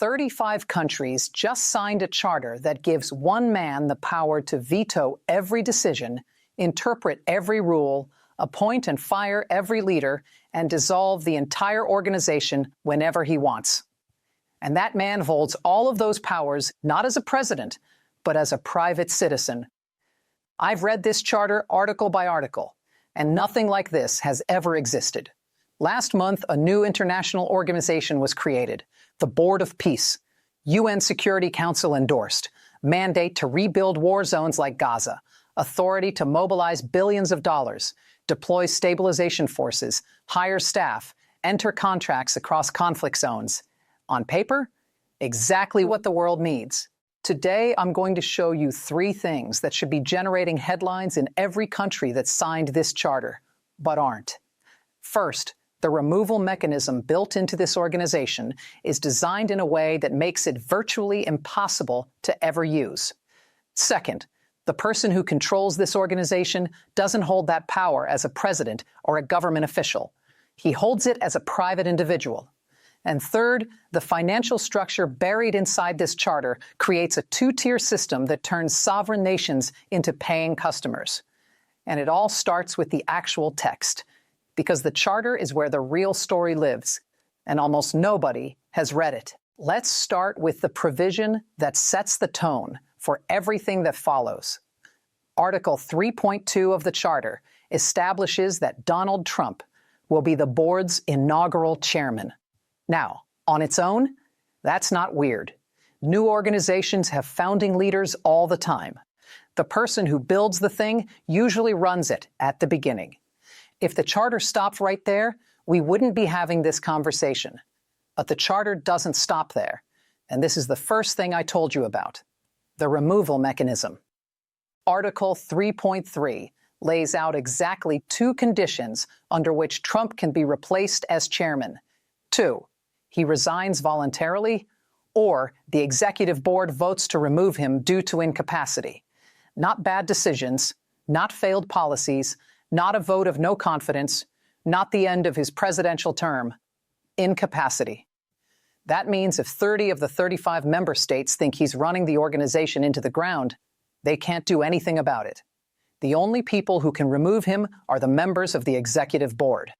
35 countries just signed a charter that gives one man the power to veto every decision, interpret every rule, appoint and fire every leader, and dissolve the entire organization whenever he wants. And that man holds all of those powers not as a president, but as a private citizen. I've read this charter article by article, and nothing like this has ever existed. Last month, a new international organization was created, the Board of Peace, UN Security Council endorsed, mandate to rebuild war zones like Gaza, authority to mobilize billions of dollars, deploy stabilization forces, hire staff, enter contracts across conflict zones. On paper, exactly what the world needs. Today, I'm going to show you 3 things that should be generating headlines in every country that signed this charter, but aren't. First, the removal mechanism built into this organization is designed in a way that makes it virtually impossible to ever use. Second, the person who controls this organization doesn't hold that power as a president or a government official. He holds it as a private individual. And third, the financial structure buried inside this charter creates a 2-tier system that turns sovereign nations into paying customers. And it all starts with the actual text, because the charter is where the real story lives, and almost nobody has read it. Let's start with the provision that sets the tone for everything that follows. Article 3.2 of the charter establishes that Donald Trump will be the board's inaugural chairman. Now, on its own, that's not weird. New organizations have founding leaders all the time. The person who builds the thing usually runs it at the beginning. If the charter stopped right there, we wouldn't be having this conversation. But the charter doesn't stop there. And this is the first thing I told you about, the removal mechanism. Article 3.3 lays out exactly 2 conditions under which Trump can be replaced as chairman. 2, he resigns voluntarily, or the executive board votes to remove him due to incapacity. Not bad decisions, not failed policies, not a vote of no confidence, not the end of his presidential term. Incapacity. That means if 30 of the 35 member states think he's running the organization into the ground, they can't do anything about it. The only people who can remove him are the members of the executive board.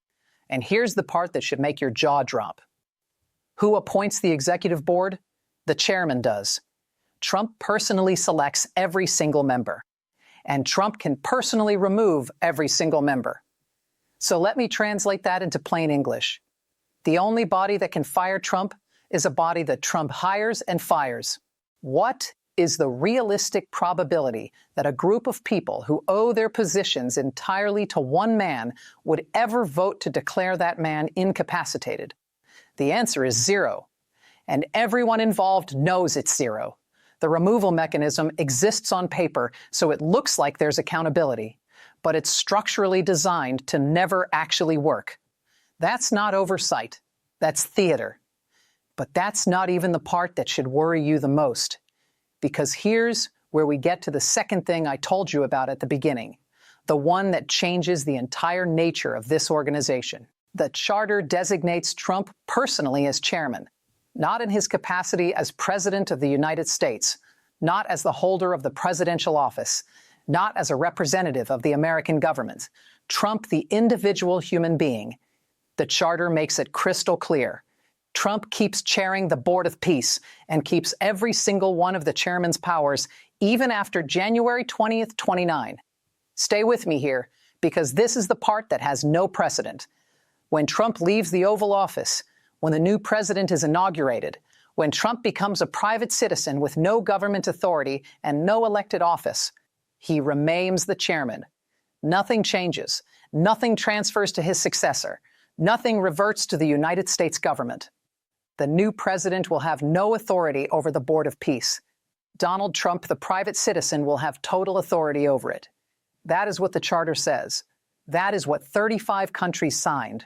And here's the part that should make your jaw drop. Who appoints the executive board? The chairman does. Trump personally selects every single member. And Trump can personally remove every single member. So let me translate that into plain English. The only body that can fire Trump is a body that Trump hires and fires. What is the realistic probability that a group of people who owe their positions entirely to one man would ever vote to declare that man incapacitated? The answer is 0. And everyone involved knows it's 0. The removal mechanism exists on paper, so it looks like there's accountability, but it's structurally designed to never actually work. That's not oversight. That's theater. But that's not even the part that should worry you the most. Because here's where we get to the second thing I told you about at the beginning, the one that changes the entire nature of this organization. The charter designates Trump personally as chairman, not in his capacity as President of the United States, not as the holder of the presidential office, not as a representative of the American government. Trump, the individual human being. The charter makes it crystal clear. Trump keeps chairing the Board of Peace and keeps every single one of the chairman's powers even after January 20th, 29. Stay with me here, because this is the part that has no precedent. When Trump leaves the Oval Office, when the new president is inaugurated, when Trump becomes a private citizen with no government authority and no elected office, he remains the chairman. Nothing changes. Nothing transfers to his successor. Nothing reverts to the United States government. The new president will have no authority over the Board of Peace. Donald Trump, the private citizen, will have total authority over it. That is what the charter says. That is what 35 countries signed.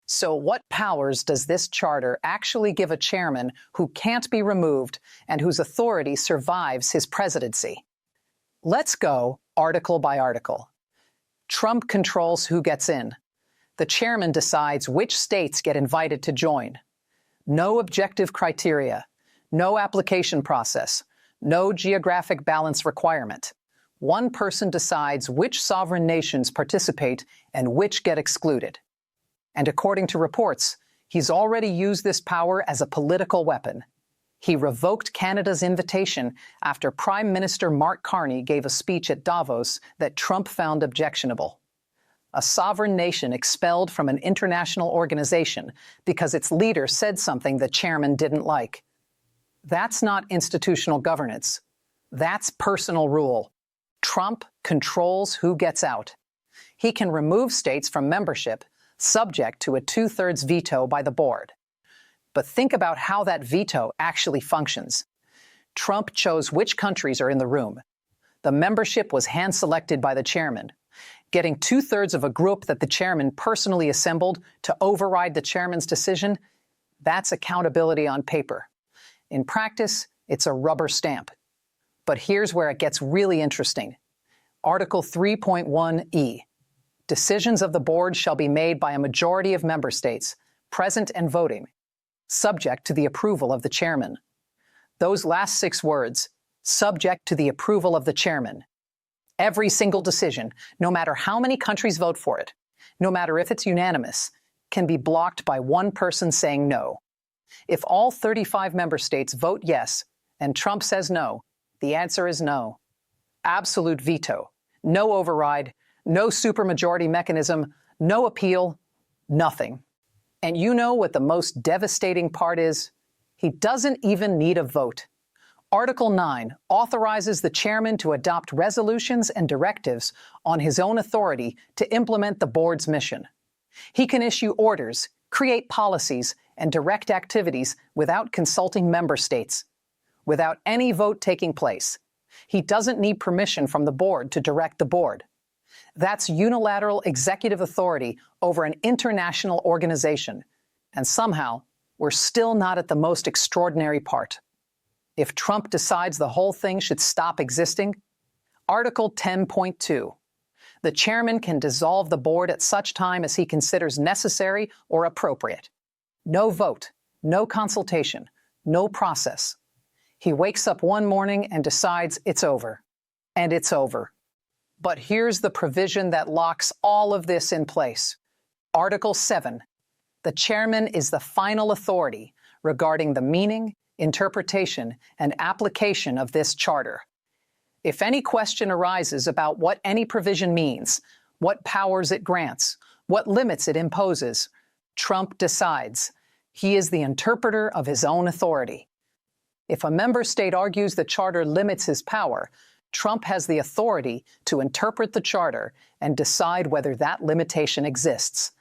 So what powers does this charter actually give a chairman who can't be removed and whose authority survives his presidency? Let's go article by article. Trump controls who gets in. The chairman decides which states get invited to join. No objective criteria. No application process, no geographic balance requirement. One person decides which sovereign nations participate and which get excluded. And according to reports, he's already used this power as a political weapon. He revoked Canada's invitation after Prime Minister Mark Carney gave a speech at Davos that Trump found objectionable. A sovereign nation expelled from an international organization because its leader said something the chairman didn't like. That's not institutional governance. That's personal rule. Trump controls who gets out. He can remove states from membership, subject to a 2/3 veto by the board. But think about how that veto actually functions. Trump chose which countries are in the room. The membership was hand-selected by the chairman. Getting 2/3 of a group that the chairman personally assembled to override the chairman's decision, that's accountability on paper. In practice, it's a rubber stamp. But here's where it gets really interesting. Article 3.1e. Decisions of the board shall be made by a majority of member states, present and voting, subject to the approval of the chairman. Those last 6 words, subject to the approval of the chairman. Every single decision, no matter how many countries vote for it, no matter if it's unanimous, can be blocked by one person saying no. If all 35 member states vote yes, and Trump says no, the answer is no. Absolute veto. No override, no supermajority mechanism, no appeal, nothing. And you know what the most devastating part is? He doesn't even need a vote. Article 9 authorizes the chairman to adopt resolutions and directives on his own authority to implement the board's mission. He can issue orders, create policies, and direct activities without consulting member states, without any vote taking place. He doesn't need permission from the board to direct the board. That's unilateral executive authority over an international organization. And somehow, we're still not at the most extraordinary part. If Trump decides the whole thing should stop existing, Article 10.2. The chairman can dissolve the board at such time as he considers necessary or appropriate. No vote, no consultation, no process. He wakes up one morning and decides it's over. And it's over. But here's the provision that locks all of this in place. Article 7. The chairman is the final authority regarding the meaning, interpretation, and application of this charter. If any question arises about what any provision means, what powers it grants, what limits it imposes, Trump decides. He is the interpreter of his own authority. If a member state argues the charter limits his power, Trump has the authority to interpret the charter and decide whether that limitation exists.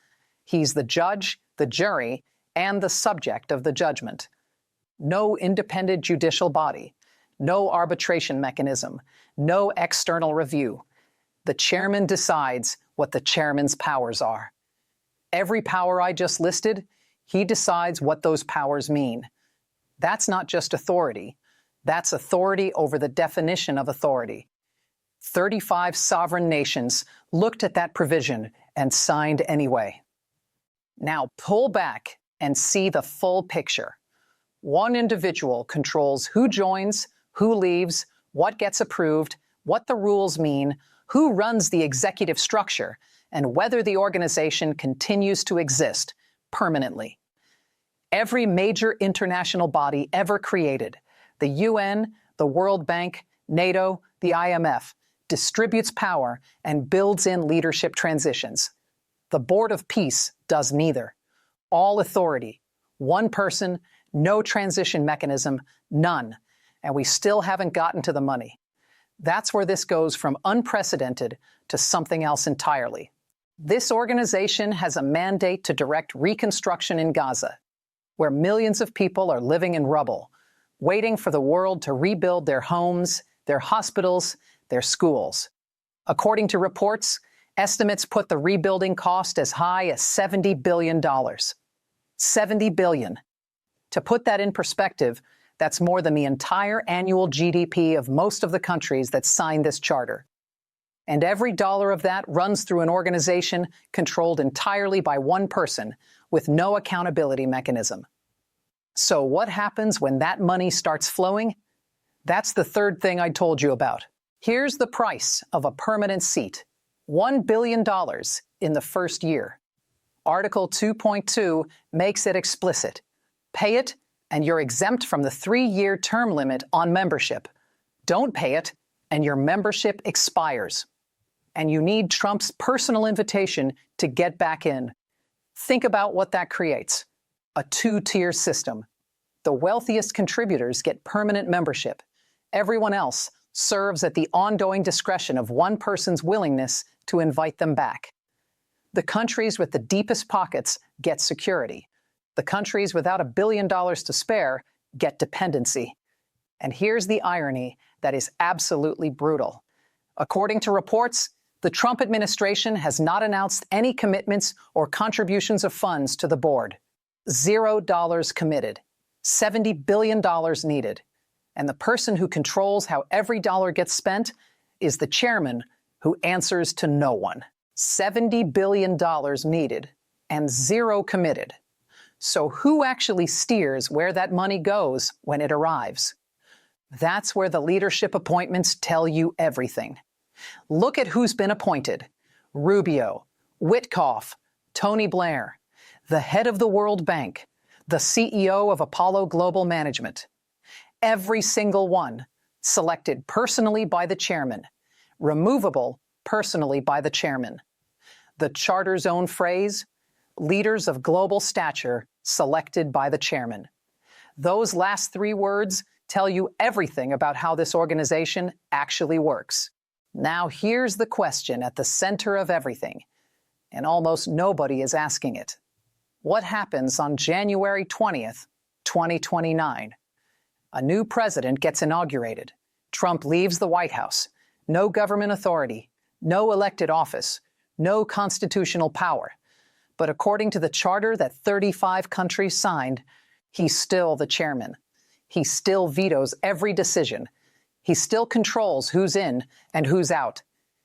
He's the judge, the jury, and the subject of the judgment. No independent judicial body, no arbitration mechanism, no external review. The chairman decides what the chairman's powers are. Every power I just listed, he decides what those powers mean. That's not just authority. That's authority over the definition of authority. 35 sovereign nations looked at that provision and signed anyway. Now pull back and see the full picture. One individual controls who joins, who leaves, what gets approved, what the rules mean, who runs the executive structure, and whether the organization continues to exist permanently. Every major international body ever created, the UN, the World Bank, NATO, the IMF, distributes power and builds in leadership transitions. The Board of Peace does neither. All authority, one person, no transition mechanism, none. And we still haven't gotten to the money. That's where this goes from unprecedented to something else entirely. This organization has a mandate to direct reconstruction in Gaza, where millions of people are living in rubble, waiting for the world to rebuild their homes, their hospitals, their schools. According to reports, estimates put the rebuilding cost as high as $70 billion. $70 billion. To put that in perspective, that's more than the entire annual GDP of most of the countries that signed this charter. And every dollar of that runs through an organization controlled entirely by one person with no accountability mechanism. So what happens when that money starts flowing? That's the third thing I told you about. Here's the price of a permanent seat. $1 billion in the first year. Article 2.2 makes it explicit. Pay it, and you're exempt from the 3-year term limit on membership. Don't pay it, and your membership expires. And you need Trump's personal invitation to get back in. Think about what that creates. A 2-tier system. The wealthiest contributors get permanent membership. Everyone else serves at the ongoing discretion of one person's willingness to invite them back. The countries with the deepest pockets get security. The countries without $1 billion to spare get dependency. And here's the irony that is absolutely brutal. According to reports, the Trump administration has not announced any commitments or contributions of funds to the board. $0 committed. $70 billion needed. And the person who controls how every dollar gets spent is the chairman, who answers to no one. $70 billion needed and 0 committed. So who actually steers where that money goes when it arrives? That's where the leadership appointments tell you everything. Look at who's been appointed. Rubio, Witkoff, Tony Blair, the head of the World Bank, the CEO of Apollo Global Management. Every single one selected personally by the chairman, removable personally by the chairman. The charter's own phrase, leaders of global stature selected by the chairman. Those last 3 words tell you everything about how this organization actually works. Now here's the question at the center of everything, and almost nobody is asking it. What happens on January 20th, 2029? A new president gets inaugurated. Trump leaves the White House. No government authority, no elected office, no constitutional power. But according to the charter that 35 countries signed, he's still the chairman. He still vetoes every decision. He still controls who's in and who's out.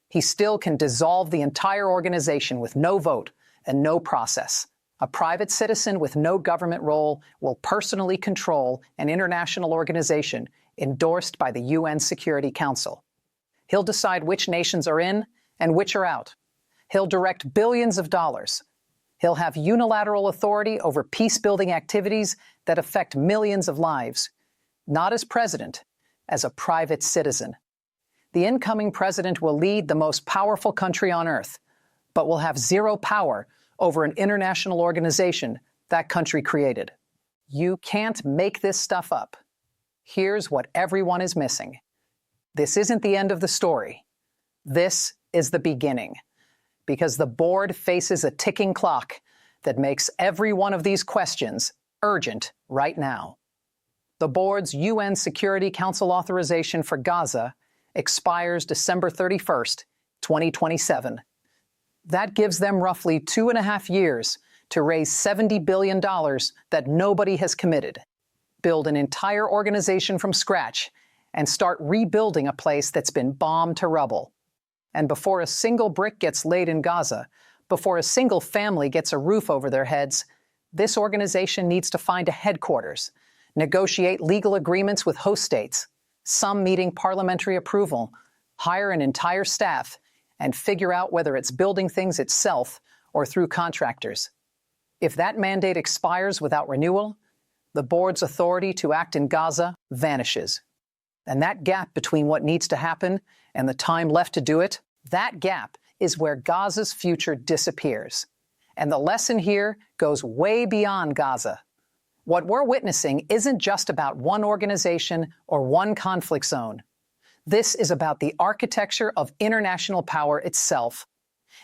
He still can dissolve the entire organization with no vote and no process. A private citizen with no government role will personally control an international organization endorsed by the UN Security Council. He'll decide which nations are in and which are out. He'll direct billions of dollars. He'll have unilateral authority over peace-building activities that affect millions of lives. Not as president, as a private citizen. The incoming president will lead the most powerful country on earth, but will have 0 power over an international organization that country created. You can't make this stuff up. Here's what everyone is missing. This isn't the end of the story. This is the beginning, because the board faces a ticking clock that makes every one of these questions urgent right now. The board's UN Security Council authorization for Gaza expires December 31st, 2027. That gives them roughly 2.5 years to raise $70 billion that nobody has committed, build an entire organization from scratch, and start rebuilding a place that's been bombed to rubble. And before a single brick gets laid in Gaza, before a single family gets a roof over their heads, this organization needs to find a headquarters, negotiate legal agreements with host states, some meeting parliamentary approval, hire an entire staff, and figure out whether it's building things itself or through contractors. If that mandate expires without renewal, the board's authority to act in Gaza vanishes. And that gap between what needs to happen and the time left to do it, that gap is where Gaza's future disappears. And the lesson here goes way beyond Gaza. What we're witnessing isn't just about one organization or one conflict zone. This is about the architecture of international power itself.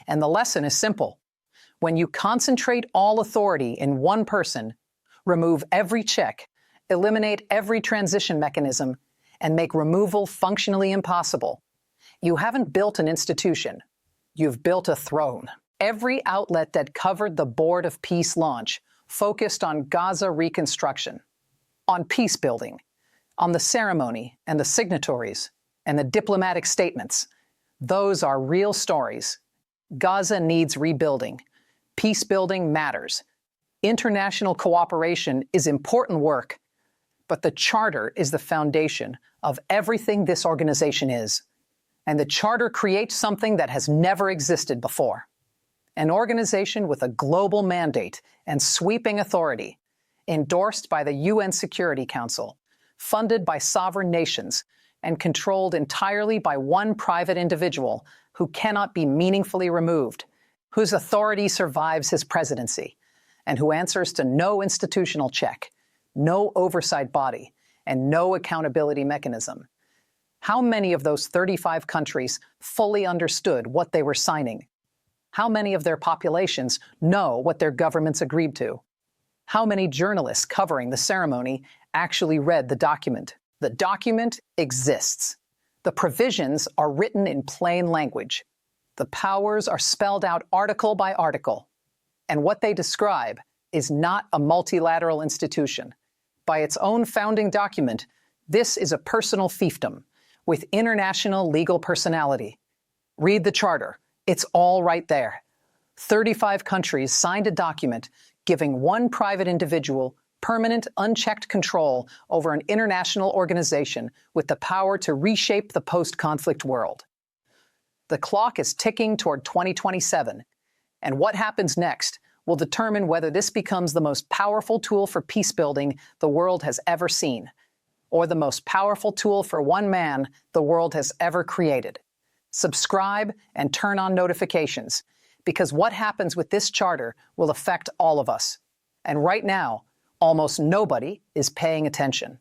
And the lesson is simple. When you concentrate all authority in one person, remove every check, eliminate every transition mechanism, and make removal functionally impossible, you haven't built an institution. You've built a throne. Every outlet that covered the Board of Peace launch focused on Gaza reconstruction, on peace building, on the ceremony and the signatories, and the diplomatic statements. Those are real stories. Gaza needs rebuilding. Peace building matters. International cooperation is important work, but the Charter is the foundation of everything this organization is. And the Charter creates something that has never existed before. An organization with a global mandate and sweeping authority, endorsed by the UN Security Council, funded by sovereign nations, and controlled entirely by one private individual who cannot be meaningfully removed, whose authority survives his presidency, and who answers to no institutional check, no oversight body, and no accountability mechanism. How many of those 35 countries fully understood what they were signing? How many of their populations know what their governments agreed to? How many journalists covering the ceremony actually read the document? The document exists. The provisions are written in plain language. The powers are spelled out article by article. And what they describe is not a multilateral institution. By its own founding document, this is a personal fiefdom with international legal personality. Read the Charter. It's all right there. 35 countries signed a document giving one private individual permanent, unchecked control over an international organization with the power to reshape the post-conflict world. The clock is ticking toward 2027, and what happens next will determine whether this becomes the most powerful tool for peace building the world has ever seen, or the most powerful tool for one man the world has ever created. Subscribe and turn on notifications, because what happens with this Charter will affect all of us. And right now, almost nobody is paying attention.